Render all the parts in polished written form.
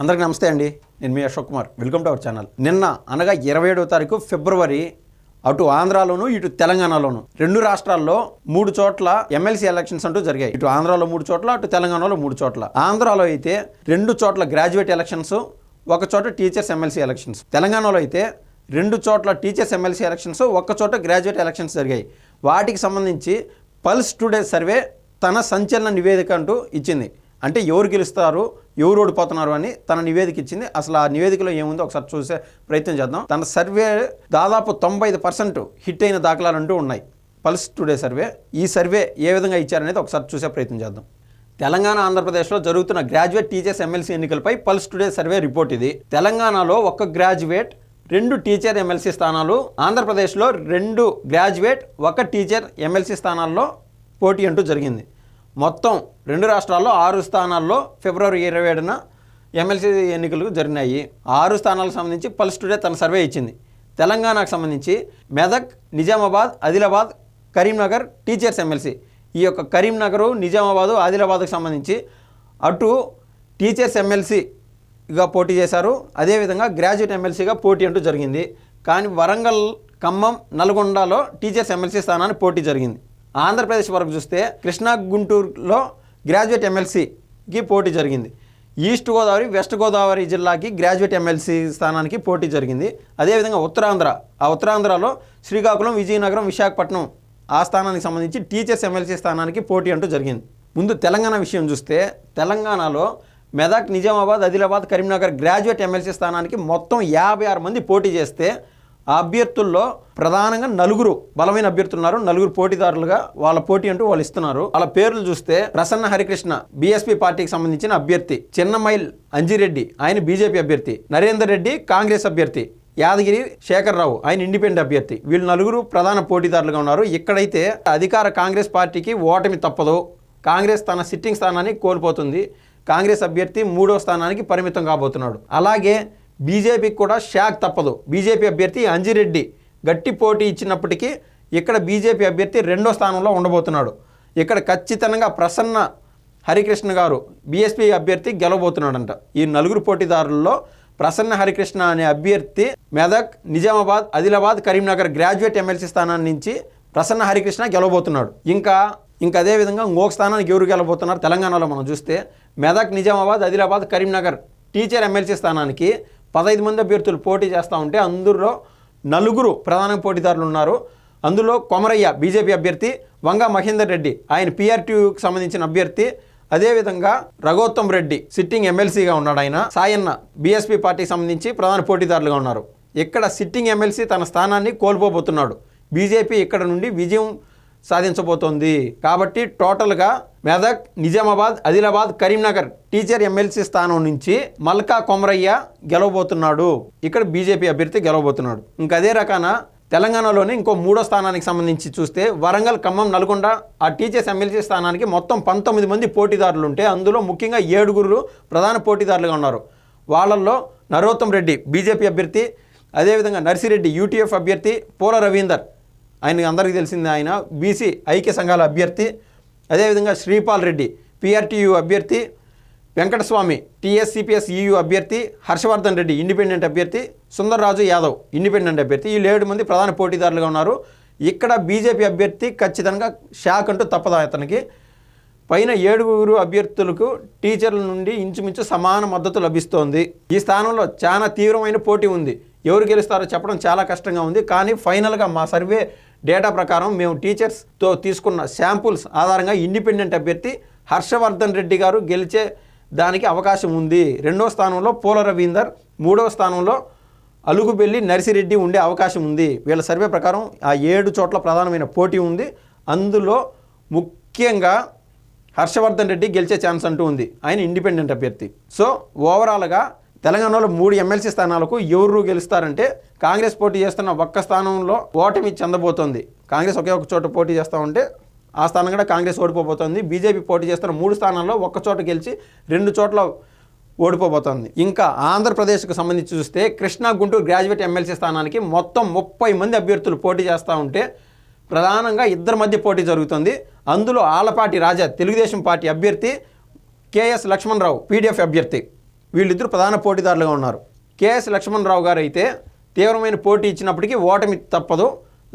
అందరికీ నమస్తే అండి. నేను మీ Ashok Kumar. Welcome to our channel. నిన్న అనగా 27వ తారీఖు ఫిబ్రవరి అటు ఆంధ్రాలోను ఇటు తెలంగాణలోను రెండు రాష్ట్రాల్లో 3 చోట్ల ఎమ్మెల్సీ ఎలక్షన్స్ అంటూ జరిగాయి. ఇటు ఆంధ్రాలో 3 చోట్ల, అటు తెలంగాణలో 3 చోట్ల. ఆంధ్రాలో అయితే 2 చోట్ల గ్రాడ్యుయేట్ ఎలక్షన్స్, ఒక చోట టీచర్స్ ఎమ్మెల్సీ ఎలక్షన్స్. తెలంగాణలో అయితే 2 చోట్ల టీచర్స్ ఎమ్మెల్సీ ఎలక్షన్స్, ఒక చోట గ్రాడ్యుయేట్ ఎలక్షన్స్ జరిగాయి. వాటికి సంబంధించి పల్స్ టుడే సర్వే తన సంచలన నివేదిక అంటూ ఇచ్చింది. అంటే ఎవరు గెలుస్తారు, ఎవరు ఓడిపోతున్నారు అని తన నివేదిక ఇచ్చింది. అసలు ఆ నివేదికలో ఏముందో ఒకసారి చూసే ప్రయత్నం చేద్దాం. తన సర్వే దాదాపు 95% హిట్ అయిన దాఖలాలంటూ ఉన్నాయి. Pulse today survey. ఈ సర్వే ఏ విధంగా ఇచ్చారనేది ఒకసారి చూసే ప్రయత్నం చేద్దాం. తెలంగాణ, ఆంధ్రప్రదేశ్లో జరుగుతున్న గ్రాడ్యుయేట్ టీచర్స్ ఎమ్మెల్సీ ఎన్నికలపై పల్స్ టుడే సర్వే రిపోర్ట్ ఇది. తెలంగాణలో 1 గ్రాడ్యుయేట్, 2 టీచర్ ఎమ్మెల్సీ స్థానాలు, ఆంధ్రప్రదేశ్లో 2 గ్రాడ్యుయేట్, 1 టీచర్ ఎమ్మెల్సీ స్థానాల్లో పోటీ అంటూ జరిగింది. మొత్తం 2 రాష్ట్రాల్లో 6 స్థానాల్లో ఫిబ్రవరి 27న ఎమ్మెల్సీ ఎన్నికలు జరిగినాయి. 6 స్థానాలకు సంబంధించి పల్స్ టుడే తన సర్వే ఇచ్చింది. తెలంగాణకు సంబంధించి మెదక్, నిజామాబాద్, ఆదిలాబాద్, కరీంనగర్ టీచర్స్ ఎమ్మెల్సీ. ఈ యొక్క కరీంనగరు, నిజామాబాదు, ఆదిలాబాద్కు సంబంధించి అటు టీచర్స్ ఎమ్మెల్సీగా పోటీ చేశారు. అదేవిధంగా గ్రాడ్యుయేట్ ఎమ్మెల్సీగా పోటీ అంటూ జరిగింది. కానీ వరంగల్, ఖమ్మం, నల్గొండలో టీచర్స్ ఎమ్మెల్సీ స్థానాన్ని పోటీ జరిగింది. ఆంధ్రప్రదేశ్ వరకు చూస్తే కృష్ణా, గుంటూరులో గ్రాడ్యుయేట్ ఎమ్మెల్సీకి పోటీ జరిగింది. ఈస్ట్ గోదావరి, వెస్ట్ గోదావరి జిల్లాకి గ్రాడ్యుయేట్ ఎమ్మెల్సీ స్థానానికి పోటీ జరిగింది. అదేవిధంగా ఉత్తరాంధ్రలో శ్రీకాకుళం, విజయనగరం, విశాఖపట్నం ఆ స్థానానికి సంబంధించి టీచర్స్ ఎమ్మెల్సీ స్థానానికి పోటీ అంటూ జరిగింది. ముందు తెలంగాణ విషయం చూస్తే తెలంగాణలో మెదక్, నిజామాబాద్, ఆదిలాబాద్, కరీంనగర్ గ్రాడ్యుయేట్ ఎమ్మెల్సీ స్థానానికి మొత్తం 56 మంది పోటీ చేస్తే ఆ అభ్యర్థుల్లో ప్రధానంగా 4 బలమైన అభ్యర్థులు ఉన్నారు. 4 పోటీదారులుగా వాళ్ళ పోటీ అంటూ వాళ్ళు ఇస్తున్నారు. వాళ్ళ పేర్లు చూస్తే ప్రసన్న హరికృష్ణ బీఎస్పీ పార్టీకి సంబంధించిన అభ్యర్థి, చిన్నమైల్ అంజిరెడ్డి ఆయన బీజేపీ అభ్యర్థి, నరేందర్ రెడ్డి కాంగ్రెస్ అభ్యర్థి, యాదగిరి శేఖర్రావు ఆయన ఇండిపెండెంట్ అభ్యర్థి. వీళ్ళు 4 ప్రధాన పోటీదారులుగా ఉన్నారు. ఇక్కడైతే అధికార కాంగ్రెస్ పార్టీకి ఓటమి తప్పదు. కాంగ్రెస్ తన సిట్టింగ్ స్థానాన్ని కోల్పోతుంది. కాంగ్రెస్ అభ్యర్థి 3వ స్థానానికి పరిమితం కాబోతున్నాడు. అలాగే బీజేపీకి కూడా షాక్ తప్పదు. బీజేపీ అభ్యర్థి అంజిరెడ్డి గట్టి పోటీ ఇచ్చినప్పటికీ ఇక్కడ బీజేపీ అభ్యర్థి 2వ స్థానంలో ఉండబోతున్నాడు. ఇక్కడ ఖచ్చితంగా ప్రసన్న హరికృష్ణ గారు బీఎస్పీ అభ్యర్థి గెలవబోతున్నాడంట. ఈ 4 పోటీదారుల్లో ప్రసన్న హరికృష్ణ అనే అభ్యర్థి మెదక్, నిజామాబాద్, ఆదిలాబాద్, కరీంనగర్ గ్రాడ్యుయేట్ ఎమ్మెల్సీ స్థానాన్ని నుంచి ప్రసన్న హరికృష్ణ గెలవబోతున్నాడు. ఇంకా అదేవిధంగా ఇంకొక స్థానానికి ఎవరు గెలవబోతున్నారు తెలంగాణలో మనం చూస్తే మెదక్, నిజామాబాద్, ఆదిలాబాద్, కరీంనగర్ టీచర్ ఎమ్మెల్సీ స్థానానికి 15 మంది అభ్యర్థులు పోటీ చేస్తూ ఉంటే అందులో 4 ప్రధాన పోటీదారులు ఉన్నారు. అందులో కొమరయ్య బీజేపీ అభ్యర్థి, వంగ మహేందర్ రెడ్డి ఆయన పీఆర్టీయూకి సంబంధించిన అభ్యర్థి, అదేవిధంగా రఘోత్తం రెడ్డి సిట్టింగ్ ఎమ్మెల్సీగా ఉన్నాడు. ఆయన సాయన్న బీఎస్పీ పార్టీకి సంబంధించి ప్రధాన పోటీదారులుగా ఉన్నారు. ఇక్కడ సిట్టింగ్ ఎమ్మెల్సీ తన స్థానాన్ని కోల్పోబోతున్నాడు. బీజేపీ ఇక్కడ నుండి విజయం సాధించబోతోంది. కాబట్టి టోటల్గా మెదక్, నిజామాబాద్, ఆదిలాబాద్, కరీంనగర్ టీచర్ ఎమ్మెల్సీ స్థానం నుంచి మల్కా కొమరయ్య గెలవబోతున్నాడు. ఇక్కడ బీజేపీ అభ్యర్థి గెలవబోతున్నాడు. ఇంకా అదే రకాన తెలంగాణలోనే ఇంకో 3వ స్థానానికి సంబంధించి చూస్తే వరంగల్, ఖమ్మం, నల్గొండ ఆ టీచర్స్ ఎమ్మెల్సీ స్థానానికి మొత్తం 19 మంది పోటీదారులు ఉంటే అందులో ముఖ్యంగా 7 ప్రధాన పోటీదారులుగా ఉన్నారు. వాళ్ళల్లో నరోత్తం రెడ్డి బీజేపీ అభ్యర్థి, అదేవిధంగా నర్సిరెడ్డి యూటీఎఫ్ అభ్యర్థి, పూల రవీందర్ ఆయన అందరికీ తెలిసింది ఆయన బీసీ ఐక్య సంఘాల అభ్యర్థి, అదేవిధంగా శ్రీపాల్ రెడ్డి పీఆర్టీయూ అభ్యర్థి, వెంకటస్వామి టీఎస్సీపీఎస్ ఈయూ అభ్యర్థి, హర్షవర్ధన్ రెడ్డి ఇండిపెండెంట్ అభ్యర్థి, సుందర్రాజు యాదవ్ ఇండిపెండెంట్ అభ్యర్థి. ఈ 7 మంది ప్రధాన పోటీదారులుగా ఉన్నారు. ఇక్కడ బీజేపీ అభ్యర్థి ఖచ్చితంగా షాక్ అంటూ తప్పదు అతనికి. పైన 7 అభ్యర్థులకు టీచర్ల నుండి ఇంచుమించు సమాన మద్దతు లభిస్తోంది. ఈ స్థానంలో చాలా తీవ్రమైన పోటీ ఉంది. ఎవరు గెలుస్తారో చెప్పడం చాలా కష్టంగా ఉంది. కానీ ఫైనల్గా మా సర్వే డేటా ప్రకారం మేము టీచర్స్తో తీసుకున్న శాంపుల్స్ ఆధారంగా ఇండిపెండెంట్ అభ్యర్థి హర్షవర్ధన్ రెడ్డి గారు గెలిచే దానికి అవకాశం ఉంది. 2వ స్థానంలో పూల రవీందర్, 3వ స్థానంలో అలుగుబెల్లి నర్సిరెడ్డి ఉండే అవకాశం ఉంది. వీళ్ళ సర్వే ప్రకారం ఆ 7 చోట్ల ప్రధానమైన పోటీ ఉంది. అందులో ముఖ్యంగా హర్షవర్ధన్ రెడ్డి గెలిచే ఛాన్స్ అంటూ ఉంది. ఆయన ఇండిపెండెంట్ అభ్యర్థి. సో ఓవరాల్గా తెలంగాణలో 3 ఎమ్మెల్సీ స్థానాలకు ఎవరు గెలుస్తారంటే కాంగ్రెస్ పోటీ చేస్తున్న 1 స్థానంలో ఓటమి చెందబోతోంది. కాంగ్రెస్ ఒకే ఒక చోట పోటీ చేస్తూ ఉంటే ఆ స్థానం కూడా కాంగ్రెస్ ఓడిపోబోతోంది. బీజేపీ పోటీ చేస్తున్న 3 స్థానాల్లో 1 చోట గెలిచి 2 చోట్ల ఓడిపోబోతోంది. ఇంకా ఆంధ్రప్రదేశ్కు సంబంధించి చూస్తే కృష్ణా, గుంటూరు గ్రాడ్యుయేట్ ఎమ్మెల్సీ స్థానానికి మొత్తం 30 మంది అభ్యర్థులు పోటీ చేస్తూ ఉంటే ప్రధానంగా 2 మధ్య పోటీ జరుగుతుంది. అందులో ఆలపాటి రాజా తెలుగుదేశం పార్టీ అభ్యర్థి, కేఎస్ లక్ష్మణరావు పీడీఎఫ్ అభ్యర్థి. వీళ్ళిద్దరూ ప్రధాన పోటీదారులుగా ఉన్నారు. కేఎస్ లక్ష్మణరావు గారు అయితే తీవ్రమైన పోటీ ఇచ్చినప్పటికీ ఓటమి తప్పదు.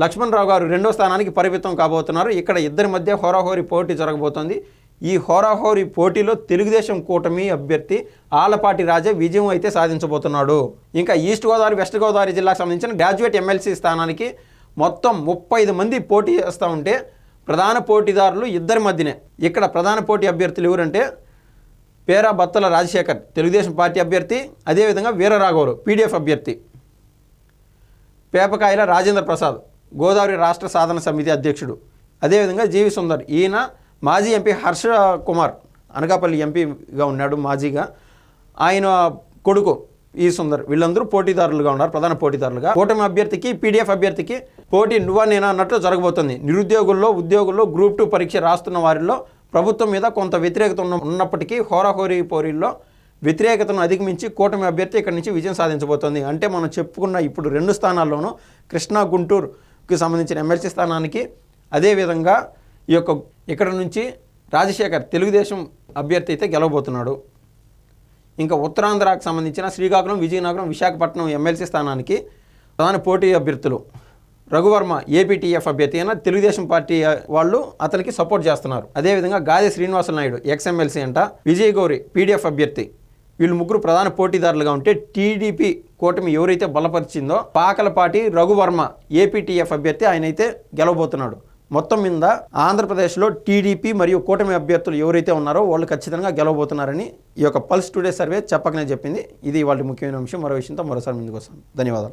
లక్ష్మణరావు గారు 2వ స్థానానికి పరిమితం కాబోతున్నారు. ఇక్కడ ఇద్దరి మధ్య హోరాహోరీ పోటీ జరగబోతోంది. ఈ హోరాహోరీ పోటీలో తెలుగుదేశం కూటమి అభ్యర్థి ఆలపాటి రాజా విజయం అయితే సాధించబోతున్నాడు. ఇంకా ఈస్ట్ గోదావరి, వెస్ట్ గోదావరి జిల్లాకు సంబంధించిన గ్రాడ్యుయేట్ ఎమ్మెల్సీ స్థానానికి మొత్తం 35 మంది పోటీ చేస్తూ ఉంటే ప్రధాన పోటీదారులు ఇద్దరి మధ్యనే. ఇక్కడ ప్రధాన పోటీ అభ్యర్థులు ఎవరంటే పేరా బత్తల రాజశేఖర్ తెలుగుదేశం పార్టీ అభ్యర్థి, అదేవిధంగా వీరరాఘవులు పీడీఎఫ్ అభ్యర్థి, పేపకాయల రాజేంద్ర ప్రసాద్ గోదావరి రాష్ట్ర సాధన సమితి అధ్యక్షుడు, అదేవిధంగా జీవి సుందర్ ఈయన మాజీ ఎంపీ హర్ష కుమార్ అనకాపల్లి ఎంపీగా ఉన్నాడు మాజీగా, ఆయన కొడుకు ఈ సుందర్. వీళ్ళందరూ పోటీదారులుగా ఉన్నారు, ప్రధాన పోటీదారులుగా. కూటమి అభ్యర్థికి పీడీఎఫ్ అభ్యర్థికి పోటీ నువ్వా నేనా అన్నట్లు జరగబోతుంది. నిరుద్యోగుల్లో, ఉద్యోగుల్లో, గ్రూప్ 2 పరీక్ష రాస్తున్న వారిలో ప్రభుత్వం మీద కొంత వ్యతిరేకత ఉన్నప్పటికీ హోరాహోరీ పోరీల్లో వ్యతిరేకతను అధిగమించి కూటమి అభ్యర్థి ఇక్కడి నుంచి విజయం సాధించబోతోంది. అంటే మనం చెప్పుకున్న ఇప్పుడు 2 స్థానాల్లోనూ కృష్ణా, గుంటూరుకి సంబంధించిన ఎమ్మెల్సీ స్థానానికి, అదేవిధంగా ఇక్కడ నుంచి రాజశేఖర్ తెలుగుదేశం అభ్యర్థి అయితే గెలవబోతున్నాడు. ఇంకా ఉత్తరాంధ్రకు సంబంధించిన శ్రీకాకుళం, విజయనగరం, విశాఖపట్నం ఎమ్మెల్సీ స్థానానికి ప్రధాన పోటీ అభ్యర్థులు రఘువర్మ ఏపీటీఎఫ్ అభ్యర్థి అయినా తెలుగుదేశం పార్టీ వాళ్ళు అతనికి సపోర్ట్ చేస్తున్నారు. అదేవిధంగా గాది శ్రీనివాస నాయుడు ఎక్స్ఎమ్మెల్సీ అంట, విజయ్ గౌరి పీడీఎఫ్ అభ్యర్థి. వీళ్ళు ముగ్గురు ప్రధాన పోటీదారులుగా ఉంటే టీడీపీ కూటమి ఎవరైతే బలపరిచిందో పాకలపాటి రఘువర్మ ఏపీటీఎఫ్ అభ్యర్థి ఆయన అయితే గెలవబోతున్నాడు. మొత్తం మీద ఆంధ్రప్రదేశ్లో టీడీపీ మరియు కూటమి అభ్యర్థులు ఎవరైతే ఉన్నారో వాళ్ళు ఖచ్చితంగా గెలవబోతున్నారని ఈ యొక్క పల్స్ టుడే సర్వే చెప్పకనే చెప్పింది. ఇది వాళ్ళ ముఖ్యమైన అంశం. మరో విషయంతో మరోసారి ముందుకు వస్తాను. ధన్యవాదాలు.